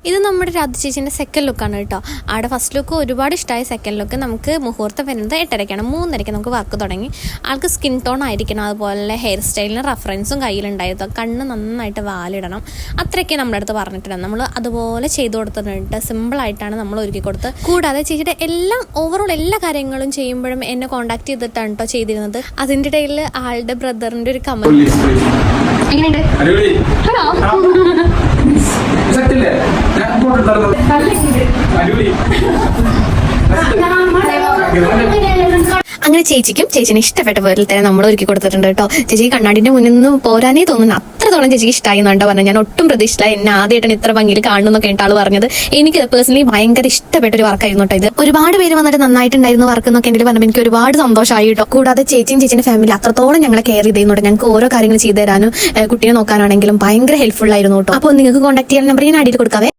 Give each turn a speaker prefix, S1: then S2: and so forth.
S1: ഇത് നമ്മുടെ രാധ ചേച്ചീൻ്റെ സെക്കൻഡ് ലുക്കാണ് കേട്ടോ. അവിടെ ഫസ്റ്റ് ലുക്ക് ഒരുപാട് ഇഷ്ടമായ. സെക്കൻഡ് ലുക്ക് നമുക്ക് മുഹൂർത്തം വരുന്നത് 8:30 3:30 നമുക്ക് വർക്ക് തുടങ്ങി. ആൾക്ക് സ്കിൻ ടോൺ ആയിരിക്കണം, അതുപോലെ ഹെയർ സ്റ്റൈലിന് റെഫറൻസും കയ്യിലുണ്ടായിരുന്നു. കണ്ണ് നന്നായിട്ട് വാലിടണം, അത്രയൊക്കെ നമ്മുടെ അടുത്ത് പറഞ്ഞിട്ടുണ്ട്. നമ്മൾ അതുപോലെ ചെയ്തു കൊടുത്തിട്ടുണ്ട്. സിമ്പിളായിട്ടാണ് നമ്മൾ ഒരുക്കി കൊടുത്തത്. കൂടാതെ ചേച്ചിയുടെ ഓവറോൾ എല്ലാ കാര്യങ്ങളും ചെയ്യുമ്പോഴും എന്നെ കോൺടാക്ട് ചെയ്തിട്ടാണ് കേട്ടോ ചെയ്തിരുന്നത്. അതിൻ്റെ ഇടയിൽ ആളുടെ ബ്രദറിൻ്റെ ഒരു കമന്റ് അങ്ങനെ ചേച്ചിക്കും ചേച്ചിനെ ഇഷ്ടപ്പെട്ട പോലെ തന്നെ നമ്മൾ ഒരുക്കി കൊടുത്തിട്ടുണ്ട് കേട്ടോ. ചേച്ചി കണ്ണാടിന്റെ മുന്നിൽ നിന്ന് പോരാനേ തോന്നുന്നു, അത്രത്തോളം ചേച്ചിക്ക് ഇഷ്ടമായി എന്നുണ്ടോ പറഞ്ഞത്. ഞാൻ ഒട്ടും പ്രതീക്ഷിച്ചില്ല എന്നെ ആദ്യമായിട്ടാണ് ഇത്ര ഭംഗിയിൽ കാണുന്നൊക്കെ ആൾ പറഞ്ഞത്. എനിക്ക് പേഴ്സണലി ഭയങ്കര ഇഷ്ടപ്പെട്ട ഒരു വർക്കായിരുന്നു കേട്ടോ ഇത്. ഒരുപാട് പേര് വന്നിട്ട് നന്നായിട്ടുണ്ടായിരുന്നു വർക്ക് എന്നൊക്കെ എൻ്റെ പറഞ്ഞപ്പോൾ എനിക്ക് ഒരുപാട് സന്തോഷമായി കേട്ടോ. കൂടാതെ ചേച്ചിയും ചേച്ചിന്റെ ഫാമിലി അത്രത്തോളം ഞങ്ങളെ കെയർ ചെയ്തിരുന്നുണ്ട്. ഞങ്ങൾക്ക് ഓരോ കാര്യങ്ങൾ ചെയ്തു തരാനും കുട്ടിയെ നോക്കാനാണെങ്കിലും ഭയങ്കര ഹെൽപ്ഫുൾ ആയിരുന്നു കേട്ടോ. അപ്പോൾ നിങ്ങൾക്ക് കോൺടാക്ട് ചെയ്യാൻ നമ്പർ ഞാൻ അടിയിൽ കൊടുക്കാവേ.